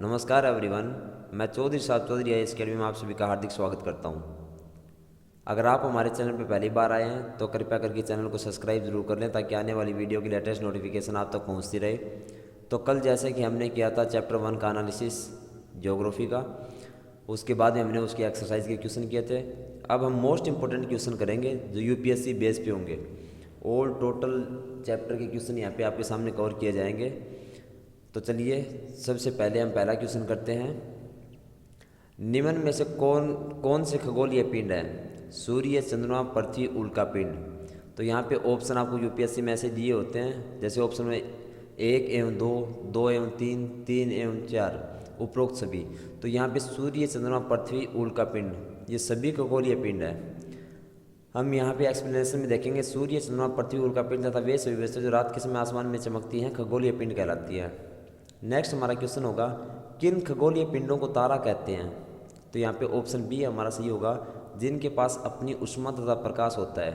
नमस्कार एवरीवन, मैं चौधरी साहब चौधरी आई अकेडमी में आप सभी का हार्दिक स्वागत करता हूं। अगर आप हमारे चैनल पर पहली बार आए हैं तो कृपया करके चैनल को सब्सक्राइब जरूर कर लें ताकि आने वाली वीडियो की लेटेस्ट नोटिफिकेशन आप तक पहुंचती रहे। तो कल जैसे कि हमने किया था चैप्टर 1 का एनालिसिस ज्योग्राफी का, उसके बाद में हमने उसकी एक्सरसाइज के क्वेश्चन किए थे। अब हम मोस्ट इंपॉर्टेंट क्वेश्चन करेंगे जो यूपीएससी बेस पे होंगे। ऑल टोटल चैप्टर के क्वेश्चन यहाँ पे आपके सामने कवर किए जाएंगे। तो चलिए सबसे पहले हम पहला क्वेश्चन करते हैं। निम्न में से कौन से खगोलीय पिंड है? सूर्य, चंद्रमा, पृथ्वी, उल्का पिंड। तो यहाँ पे ऑप्शन आपको यूपीएससी में ऐसे दिए होते हैं, जैसे ऑप्शन में 1 एवं 2, 2 एवं 3, 3 एवं 4, उपरोक्त सभी। तो यहाँ पे सूर्य, चंद्रमा, पृथ्वी, उल्का पिंड ये सभी खगोलीय पिंड है। हम यहाँ पे एक्सप्लेनेशन में देखेंगे सूर्य, चंद्रमा, पृथ्वी, उल्का पिंड तथा वे सभी वस्तुएं जो रात के समय आसमान में चमकती हैं खगोलीय पिंड कहलाती है। नेक्स्ट हमारा क्वेश्चन होगा, किन खगोलीय पिंडों को तारा कहते हैं? तो यहाँ पे ऑप्शन बी हमारा सही होगा, जिनके पास अपनी ऊष्मा तथा प्रकाश होता है।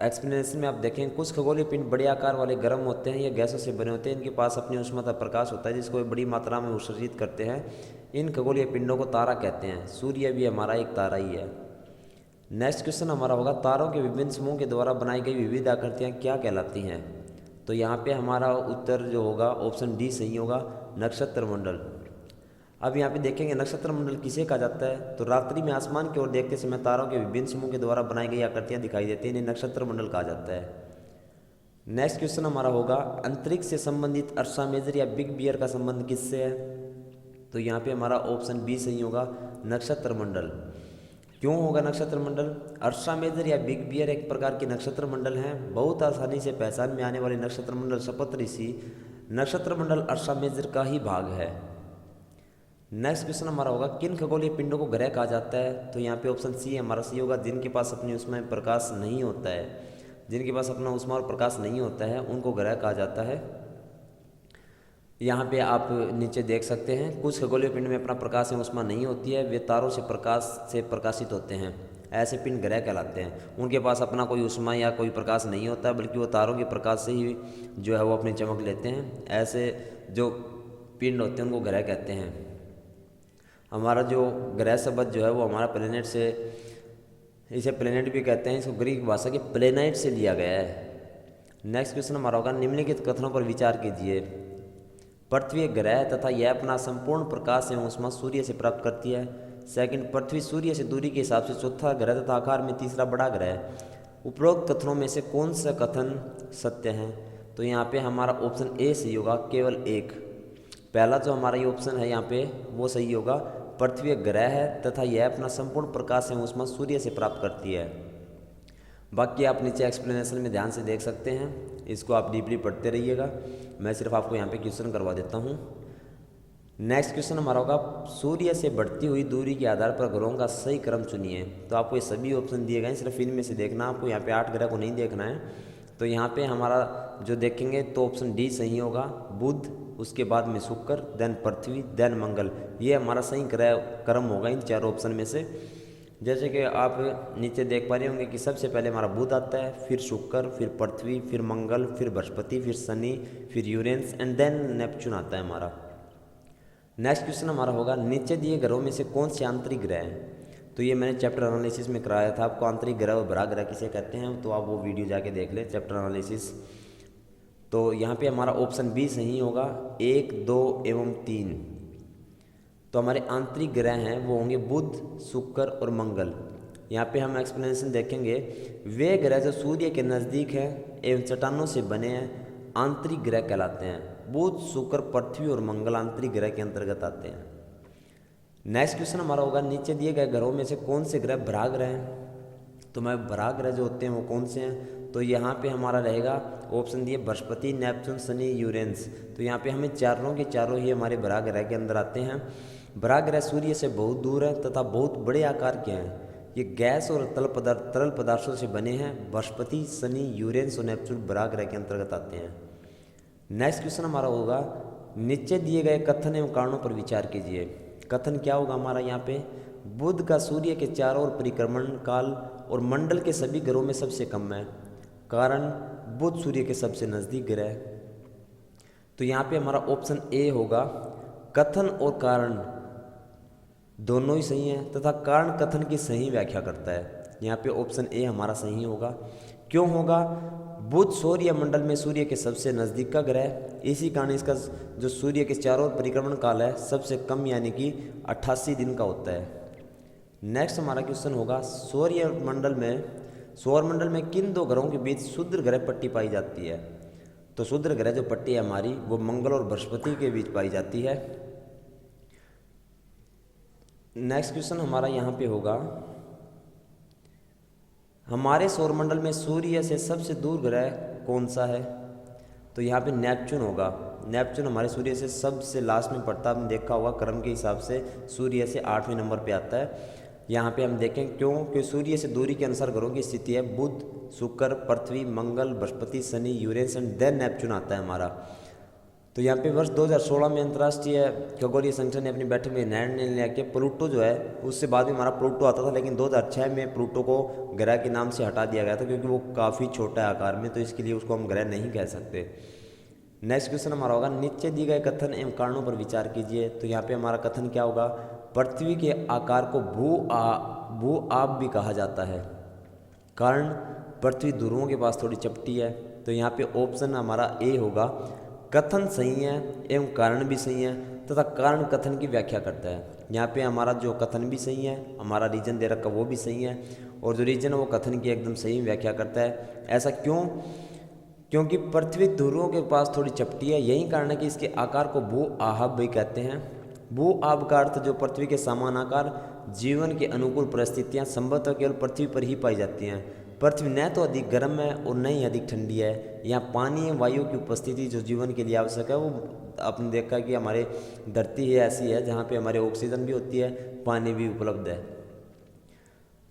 एक्सप्लेनेशन में आप देखें, कुछ खगोलीय पिंड बड़े आकार वाले गर्म होते हैं या गैसों से बने होते हैं, इनके पास अपनी ऊष्मा तथा प्रकाश होता है जिसको वे बड़ी मात्रा में उत्सर्जित करते हैं। इन खगोलीय पिंडों को तारा कहते हैं। सूर्य भी हमारा एक तारा ही है। नेक्स्ट क्वेश्चन हमारा होगा, तारों के विभिन्न समूह के द्वारा बनाई गई विविध आकृतियाँ क्या कहलाती हैं? तो यहाँ पे हमारा उत्तर जो होगा ऑप्शन डी सही होगा, नक्षत्र मंडल। अब यहाँ पे देखेंगे नक्षत्र मंडल किसे कहा जाता है? तो रात्रि में आसमान की ओर देखते समय तारों के विभिन्न समूह के द्वारा बनाई गई आकृतियाँ दिखाई देती हैं, इन्हें नक्षत्र मंडल कहा जाता है। नेक्स्ट क्वेश्चन हमारा होगा, अंतरिक्ष से संबंधित अर्सा मेजर या बिग बियर का संबंध किससे है? तो यहाँ पे हमारा ऑप्शन बी सही होगा, नक्षत्र मंडल। क्यों होगा नक्षत्र मंडल? अर्सा मेजर या बिग बियर एक प्रकार के नक्षत्र मंडल हैं। बहुत आसानी से पहचान में आने वाले नक्षत्र मंडल सप्तऋषि नक्षत्र मंडल अर्सा मेजर का ही भाग है। नेक्स्ट क्वेश्चन हमारा होगा, किन खगोलीय पिंडों को ग्रह कहा जाता है? तो यहाँ पे ऑप्शन सी हमारा सही होगा, जिनके पास अपनी ऊष्मा में प्रकाश नहीं होता है। जिनके पास अपना ऊष्मा और प्रकाश नहीं होता है उनको ग्रह कहा जाता है। यहाँ पे आप नीचे देख सकते हैं, कुछ खगोलीय पिंड में अपना प्रकाश एवं ऊष्मा नहीं होती है, वे तारों से प्रकाशित होते हैं। ऐसे पिंड ग्रह कहलाते हैं। उनके पास अपना कोई ऊष्मा या कोई प्रकाश नहीं होता है, बल्कि वो तारों के प्रकाश से ही जो है वो अपनी चमक लेते हैं। ऐसे जो पिंड होते हैं उनको ग्रह कहते हैं। हमारा जो ग्रह शब्द जो है वो हमारा प्लेनेट से, इसे प्लेनेट भी कहते हैं, इसको ग्रीक भाषा के प्लेनाइट से लिया गया है। नेक्स्ट क्वेश्चन हमारा होगा, निम्नलिखित कथनों पर विचार कीजिए। पृथ्वी एक ग्रह है तथा यह अपना संपूर्ण प्रकाश एवं ऊष्मा सूर्य से प्राप्त करती है। सेकंड, पृथ्वी सूर्य से दूरी के हिसाब से चौथा ग्रह तथा आकार में तीसरा बड़ा ग्रह है। उपरोक्त कथनों में से कौन सा कथन सत्य है? तो यहाँ पे हमारा ऑप्शन ए सही होगा, केवल एक। पहला जो हमारा ये ऑप्शन है यहाँ पे वो सही होगा, पृथ्वी एक ग्रह है तथा यह अपना संपूर्ण प्रकाश एवं ऊष्मा सूर्य से प्राप्त करती है। बाकी आप नीचे एक्सप्लेनेशन में ध्यान से देख सकते हैं, इसको आप डीपली पढ़ते रहिएगा। मैं सिर्फ आपको यहाँ पे क्वेश्चन करवा देता हूँ। नेक्स्ट क्वेश्चन हमारा होगा, सूर्य से बढ़ती हुई दूरी के आधार पर ग्रहों का सही क्रम चुनिए। तो आपको ये सभी ऑप्शन दिए गए हैं, सिर्फ इनमें से देखना, आपको यहाँ पे 8 ग्रह को नहीं देखना है। तो यहाँ पे हमारा जो देखेंगे तो ऑप्शन डी सही होगा, बुध, उसके बाद में शुक्र, देन पृथ्वी, देन मंगल। ये हमारा सही ग्रह क्रम होगा इन चारों ऑप्शन में से। जैसे कि आप नीचे देख पा रहे होंगे कि सबसे पहले हमारा बुध आता है, फिर शुक्र, फिर पृथ्वी, फिर मंगल, फिर बृहस्पति, फिर शनि, फिर यूरेनस एंड देन नेपच्यून आता है हमारा। नेक्स्ट क्वेश्चन हमारा होगा, नीचे दिए ग्रहों में से कौन से आंतरिक ग्रह हैं? तो ये मैंने चैप्टर एनालिसिस में कराया था आपको, आंतरिक ग्रह और बड़ा ग्रह किसे कहते हैं, तो आप वो वीडियो जाके देख लें, चैप्टर एनालिसिस। तो यहाँ पे हमारा ऑप्शन बी सही होगा, 1, 2 एवं 3। तो हमारे आंतरिक ग्रह हैं वो होंगे बुध, शुक्र और मंगल। यहाँ पे हम एक्सप्लेनेशन देखेंगे, वे ग्रह जो सूर्य के नज़दीक हैं एवं चट्टानों से बने हैं आंतरिक ग्रह कहलाते हैं। बुध, शुक्र, पृथ्वी और मंगल आंतरिक ग्रह के अंतर्गत आते हैं। नेक्स्ट क्वेश्चन हमारा होगा, नीचे दिए गए ग्रहों में से कौन से ग्रह भरा ग्रह हैं? तो मैं भरा ग्रह जो होते हैं वो कौन से हैं? तो यहाँ पे हमारा रहेगा ऑप्शन दिए बृहस्पति, नेपच्यून, शनि, यूरेनस। तो यहाँ पे हमें चारों के चारों ही हमारे भरा ग्रह के अंदर आते हैं। भरा ग्रह सूर्य से बहुत दूर है तथा बहुत बड़े आकार के हैं। ये गैस और तरल पदार्थों से बने हैं। बृहस्पति, शनि, यूरेनस और नेपच्यून भरा ग्रह के अंतर्गत आते हैं। नेक्स्ट क्वेश्चन हमारा होगा, नीचे दिए गए कथन एवं कारणों पर विचार कीजिए। कथन क्या होगा हमारा यहाँ पे, बुध का सूर्य के चारों ओर परिक्रमण काल और मंडल के सभी ग्रहों में सबसे कम है। कारण, बुध सूर्य के सबसे नज़दीक ग्रह। तो यहाँ पे हमारा ऑप्शन ए होगा, कथन और कारण दोनों ही सही हैं तथा कारण कथन की सही व्याख्या करता है। यहाँ पे ऑप्शन ए हमारा सही होगा। क्यों होगा? बुध सौर्य मंडल में सूर्य के सबसे नज़दीक का ग्रह, इसी कारण इसका जो सूर्य के चारों ओर परिक्रमण काल है सबसे कम यानी कि 88 दिन का होता है। नेक्स्ट हमारा क्वेश्चन होगा, सौर मंडल में किन दो ग्रहों के बीच क्षुद्र ग्रह पट्टी पाई जाती है? तो क्षुद्र ग्रह जो पट्टी है हमारी वो मंगल और बृहस्पति के बीच पाई जाती है। नेक्स्ट क्वेश्चन हमारा यहाँ पे होगा, हमारे सौरमंडल में सूर्य से सबसे दूर ग्रह कौन सा है? तो यहाँ पे नेपच्यून होगा। नेपच्यून हमारे सूर्य से सबसे लास्ट में पड़ता है, आपने देखा होगा क्रम के हिसाब से सूर्य से 8वें नंबर पे आता है। यहाँ पे हम देखें क्यों, क्योंकि सूर्य से दूरी के अनुसार ग्रहों की स्थिति है बुध, शुक्र, पृथ्वी, मंगल, बृहस्पति, शनि, यूरेनस एंड देन नेपच्यून आता है हमारा। तो यहाँ पे वर्ष 2016 में अंतर्राष्ट्रीय खगोलीय संगठन ने अपनी बैठक में निर्णय लिया कि प्लूटो जो है, उससे बाद में हमारा प्लूटो आता था, लेकिन 2006 में प्लूटो को ग्रह के नाम से हटा दिया गया था क्योंकि वो काफ़ी छोटा है आकार में, तो इसके लिए उसको हम ग्रह नहीं कह सकते। नेक्स्ट क्वेश्चन हमारा होगा, नीचे दिए गए कथन एवं कारणों पर विचार कीजिए। तो यहाँ पे हमारा कथन क्या होगा, पृथ्वी के आकार को भू आप भी कहा जाता है, कारण पृथ्वी ध्रुवों के पास थोड़ी चपटी है। तो यहाँ पे ऑप्शन हमारा ए होगा, कथन सही है एवं कारण भी सही है तथा कारण कथन की व्याख्या करता है। यहाँ पे हमारा जो कथन भी सही है, हमारा रीजन दे रखा वो भी सही है, और जो रीजन है वो कथन की एकदम सही व्याख्या करता है। ऐसा क्यों? क्योंकि पृथ्वी ध्रुवों के पास थोड़ी चपटी है, यही कारण है कि इसके आकार को भू आहब भी कहते हैं। भू आब का अर्थ जो पृथ्वी के समान आकार, जीवन के अनुकूल परिस्थितियाँ संभवतः केवल पृथ्वी पर ही पाई जाती हैं। पृथ्वी न तो अधिक गर्म है और न ही अधिक ठंडी है। यहाँ पानी एवं वायु की उपस्थिति जो जीवन के लिए आवश्यक है, वो आपने देखा कि हमारे धरती ही ऐसी है जहाँ पे हमारे ऑक्सीजन भी होती है, पानी भी उपलब्ध है।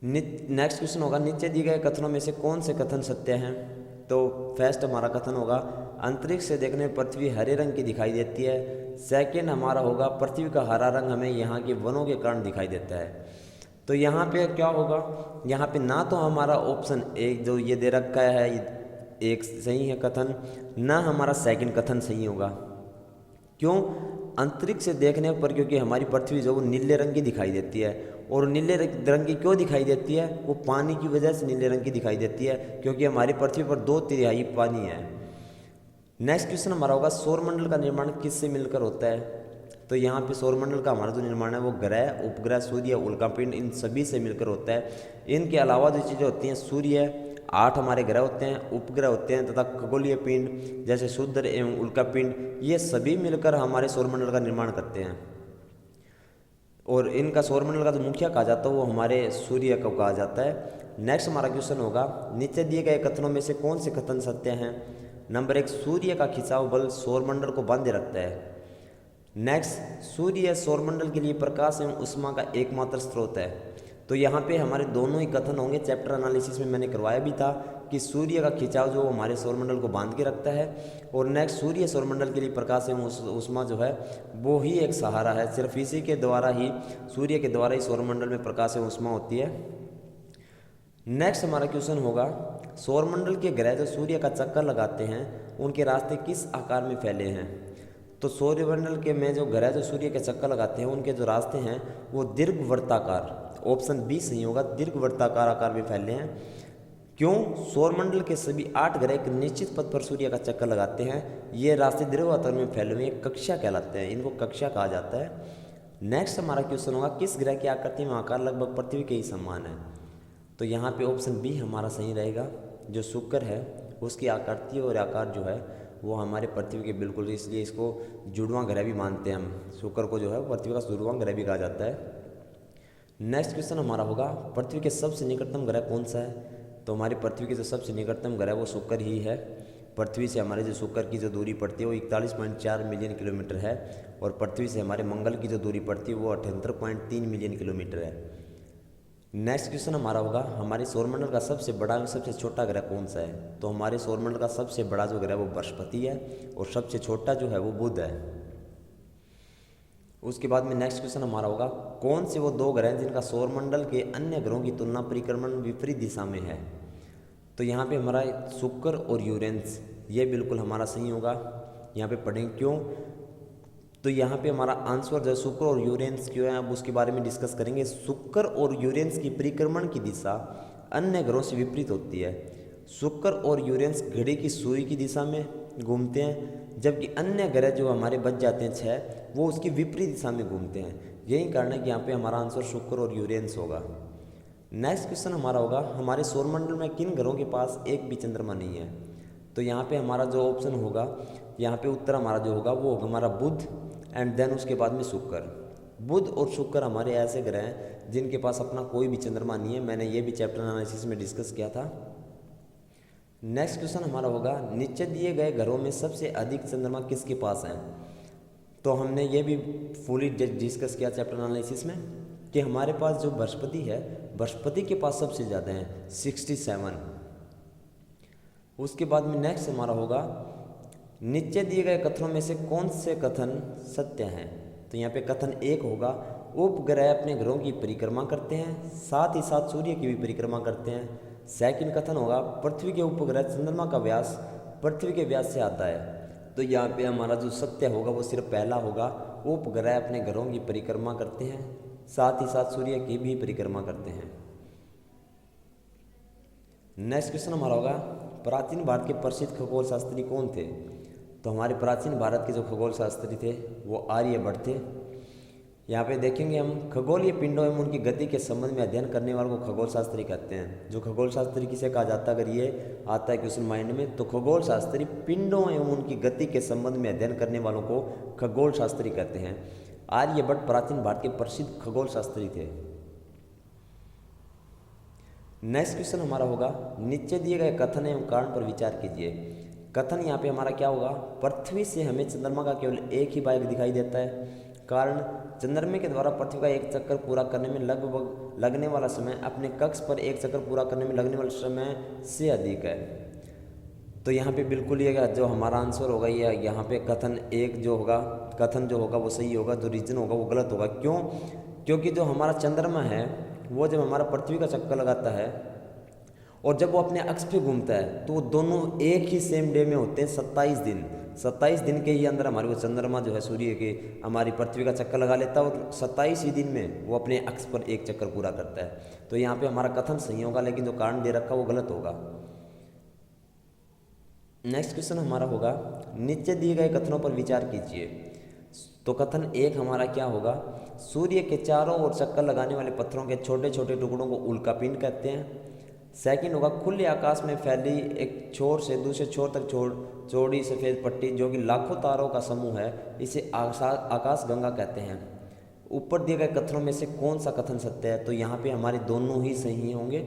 नेक्स्ट क्वेश्चन होगा, नीचे दिए गए कथनों में से कौन से कथन सत्य हैं? तो फर्स्ट हमारा कथन होगा, अंतरिक्ष से देखने में पृथ्वी हरे रंग की दिखाई देती है। सेकेंड हमारा होगा, पृथ्वी का हरा रंग हमें यहाँ के वनों के कारण दिखाई देता है। तो यहाँ पे क्या होगा, यहाँ पे ना तो हमारा ऑप्शन एक जो ये दे रखा है एक सही है कथन, ना हमारा सेकंड कथन सही होगा। क्यों? अंतरिक्ष से देखने पर क्योंकि हमारी पृथ्वी जो वो नीले रंग की दिखाई देती है, और नीले रंग की क्यों दिखाई देती है? वो पानी की वजह से नीले रंग की दिखाई देती है, क्योंकि हमारी पृथ्वी पर 2/3 पानी है। नेक्स्ट क्वेश्चन हमारा होगा, सौरमंडल का निर्माण किससे मिलकर होता है? तो यहाँ पे सौरमंडल का हमारा जो निर्माण है वो ग्रह, उपग्रह, सूर्य, उल्कापिंड, इन सभी से मिलकर होता है। इनके अलावा जो चीज़ें होती हैं, सूर्य, 8 हमारे ग्रह होते हैं, उपग्रह होते हैं तथा खगोलीय पिंड जैसे शुद्र एवं उल्कापिंड, ये सभी मिलकर हमारे सौरमंडल का निर्माण करते हैं। और इनका सौरमंडल का जो मुखिया कहा जाता है वो हमारे सूर्य को कहा जाता है। नेक्स्ट हमारा क्वेश्चन होगा, नीचे दिए गए कथनों में से कौन से कथन सत्य हैं? नंबर 1, सूर्य का खिंचाव बल सौरमंडल को बांधे रखता है। नेक्स्ट, सूर्य सौरमंडल के लिए प्रकाश एवं उष्मा का एकमात्र स्रोत है। तो यहाँ पे हमारे दोनों ही कथन होंगे, चैप्टर एनालिसिस में मैंने करवाया भी था कि सूर्य का खिंचाव जो हमारे सौरमंडल को बांध के रखता है, और नेक्स्ट सूर्य सौरमंडल के लिए प्रकाश एवं उष्मा जो है वो ही एक सहारा है, सिर्फ इसी के द्वारा ही, सूर्य के द्वारा ही सौरमंडल में प्रकाश एवं उष्मा होती है। नेक्स्ट हमारा क्वेश्चन होगा, सौरमंडल के ग्रह जो सूर्य का चक्कर लगाते हैं उनके रास्ते किस आकार में फैले हैं? तो सौरमंडल के में जो ग्रह जो सूर्य के चक्कर लगाते हैं उनके जो रास्ते हैं वो दीर्घवृत्ताकार, ऑप्शन बी सही होगा, दीर्घवृत्ताकार आकार में फैले हैं। क्यों? सौरमंडल के सभी 8 ग्रह एक निश्चित पथ पर सूर्य का चक्कर लगाते हैं, ये रास्ते दीर्घवृत्ताकार में फैले हुए कक्षा कहलाते हैं, इनको कक्षा कहा जाता है। नेक्स्ट हमारा क्वेश्चन होगा, किस ग्रह की आकृति में आकार लगभग पृथ्वी के ही समान है? तो यहाँ पे ऑप्शन बी हमारा सही रहेगा, जो शुक्र है उसकी आकृति और आकार जो है वो हमारे पृथ्वी के बिल्कुल, इसलिए इसको जुड़वां ग्रह भी मानते हैं हम, शुक्र को जो है पृथ्वी का जुड़वां ग्रह भी कहा जाता है। नेक्स्ट क्वेश्चन हमारा होगा, पृथ्वी के सबसे निकटतम ग्रह कौन सा है? तो हमारी पृथ्वी के जो सबसे निकटतम ग्रह वो शुक्र ही है। पृथ्वी से हमारे जो शुक्र की जो दूरी पड़ती है वो 41.4 मिलियन किलोमीटर है, और पृथ्वी से हमारे मंगल की जो दूरी पड़ती है वो 78.3 मिलियन किलोमीटर है। नेक्स्ट क्वेश्चन हमारा होगा, हमारे सौरमंडल का सबसे बड़ा और सबसे छोटा ग्रह कौन सा है? तो हमारे सौरमंडल का सबसे बड़ा जो ग्रह वो बृहस्पति है, और सबसे छोटा जो है वो बुध है। उसके बाद में नेक्स्ट क्वेश्चन हमारा होगा, कौन से वो 2 ग्रह जिनका सौरमंडल के अन्य ग्रहों की तुलना परिक्रमण विपरीत दिशा में है? तो यहाँ पे हमारा शुक्र और यूरेनस, ये बिल्कुल हमारा सही होगा। यहाँ पे पढ़ेंगे क्यों? तो यहाँ पे हमारा आंसर जो शुक्र और यूरेनस क्यों है, अब उसके बारे में डिस्कस करेंगे। शुक्र और यूरेनस की परिक्रमण की दिशा अन्य ग्रहों से विपरीत होती है। शुक्र और यूरेनस घड़ी की सुई की दिशा में घूमते हैं, जबकि अन्य ग्रह जो हमारे बच जाते हैं 6, वो उसकी विपरीत दिशा में घूमते हैं। यही कारण है कि यहाँ पे हमारा आंसर शुक्र और यूरेनस होगा। नेक्स्ट क्वेश्चन हमारा होगा, हमारे सौरमंडल में किन ग्रहों के पास एक भी चंद्रमा नहीं है। तो यहाँ पे हमारा जो ऑप्शन होगा, यहाँ पे उत्तर हमारा जो होगा वो होगा हमारा बुध एंड देन उसके बाद में शुक्र। बुध और शुक्र हमारे ऐसे ग्रह हैं जिनके पास अपना कोई भी चंद्रमा नहीं है। मैंने ये भी चैप्टर एनालिसिस में डिस्कस किया था। नेक्स्ट क्वेश्चन हमारा होगा, नीचे दिए गए ग्रहों में सबसे अधिक चंद्रमा किसके पास हैं। तो हमने ये भी फुली डिस्कस किया चैप्टर एनालिसिस में कि हमारे पास जो बृहस्पति है, बृहस्पति के पास सबसे ज़्यादा है 67। उसके बाद में नेक्स्ट हमारा होगा, नीचे दिए गए कथनों में से कौन से कथन सत्य हैं। तो यहाँ पे कथन 1 होगा, उपग्रह अपने ग्रहों की परिक्रमा करते हैं, साथ ही साथ सूर्य की भी परिक्रमा करते हैं। सेकंड कथन होगा, पृथ्वी के उपग्रह चंद्रमा का व्यास पृथ्वी के व्यास से आता है। तो यहाँ पे हमारा जो सत्य होगा वो सिर्फ पहला होगा, उपग्रह अपने ग्रहों की परिक्रमा करते हैं, साथ ही साथ सूर्य की भी परिक्रमा करते हैं। नेक्स्ट क्वेश्चन हमारा होगा, प्राचीन भारत के प्रसिद्ध खगोल शास्त्री कौन थे। तो हमारे प्राचीन भारत के जो खगोल शास्त्री थे वो आर्यभट्ट थे। यहाँ पे देखेंगे हम, खगोलीय पिंडों एवं उनकी गति के संबंध में अध्ययन करने वालों को खगोल शास्त्री कहते हैं। जो खगोल शास्त्री किसे कहा जाता है, अगर ये आता है क्वेश्चन माइंड में, तो खगोल शास्त्री पिंडों एवं उनकी गति के संबंध में अध्ययन करने वालों को खगोल शास्त्री कहते हैं। आर्यभट्ट प्राचीन भारत के प्रसिद्ध खगोल शास्त्री थे। नेक्स्ट क्वेश्चन हमारा होगा, नीचे दिए गए कथन एवं कारण पर विचार कीजिए। कथन यहाँ पे हमारा क्या होगा, पृथ्वी से हमें चंद्रमा का केवल एक ही भाग दिखाई देता है। कारण, चंद्रमा के द्वारा पृथ्वी का एक चक्कर पूरा करने में लगभग लगने वाला समय अपने कक्ष पर एक चक्कर पूरा करने में लगने वाले समय से अधिक है। तो यहाँ पे बिल्कुल ये जो हमारा आंसर होगा, ये यहाँ पे कथन 1 जो होगा, कथन जो होगा वो सही होगा, जो रीजन होगा वो गलत होगा। क्यों? क्योंकि जो हमारा चंद्रमा है वो जब हमारा पृथ्वी का चक्कर लगाता है और जब वो अपने अक्ष पे घूमता है तो वो दोनों एक ही सेम डे में होते हैं, 27 दिन के ही अंदर हमारे वो चंद्रमा जो है सूर्य के हमारी पृथ्वी का चक्कर लगा लेता है और 27 ही दिन में वो अपने अक्ष पर एक चक्कर पूरा करता है। तो यहाँ पे हमारा कथन सही होगा, लेकिन जो कारण दे रखा वो गलत होगा। नेक्स्ट क्वेश्चन हमारा होगा, नीचे दिए गए कथनों पर विचार कीजिए। तो कथन 1 हमारा क्या होगा, सूर्य के चारों ओर चक्कर लगाने वाले पत्थरों के छोटे छोटे टुकड़ों को उल्कापिंड कहते हैं। सेकंड होगा, खुले आकाश में फैली एक छोर से दूसरे छोर तक चौड़ी सफ़ेद पट्टी जो कि लाखों तारों का समूह है, इसे आकाश गंगा कहते हैं। ऊपर दिए गए कथनों में से कौन सा कथन सत्य है। तो यहाँ पे हमारे दोनों ही सही होंगे,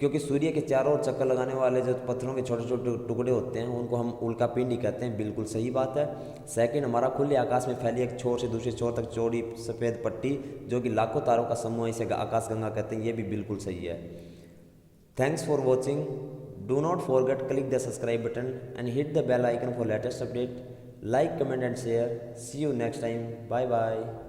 क्योंकि सूर्य के चारों ओर चक्कर लगाने वाले जो पत्थरों के छोटे छोटे टुकड़े होते हैं उनको हम उल्कापिंड ही कहते हैं। बिल्कुल सही बात है। सेकंड हमारा, खुले आकाश में फैली एक छोर से दूसरे छोर तक चौड़ी सफ़ेद पट्टी जो कि लाखों तारों का समूह है, इसे आकाश गंगा कहते हैं। ये भी बिल्कुल सही है। Thanks for watching. Do not forget click the subscribe button and hit the bell icon for latest update. Like, comment and share. See you next time. Bye bye.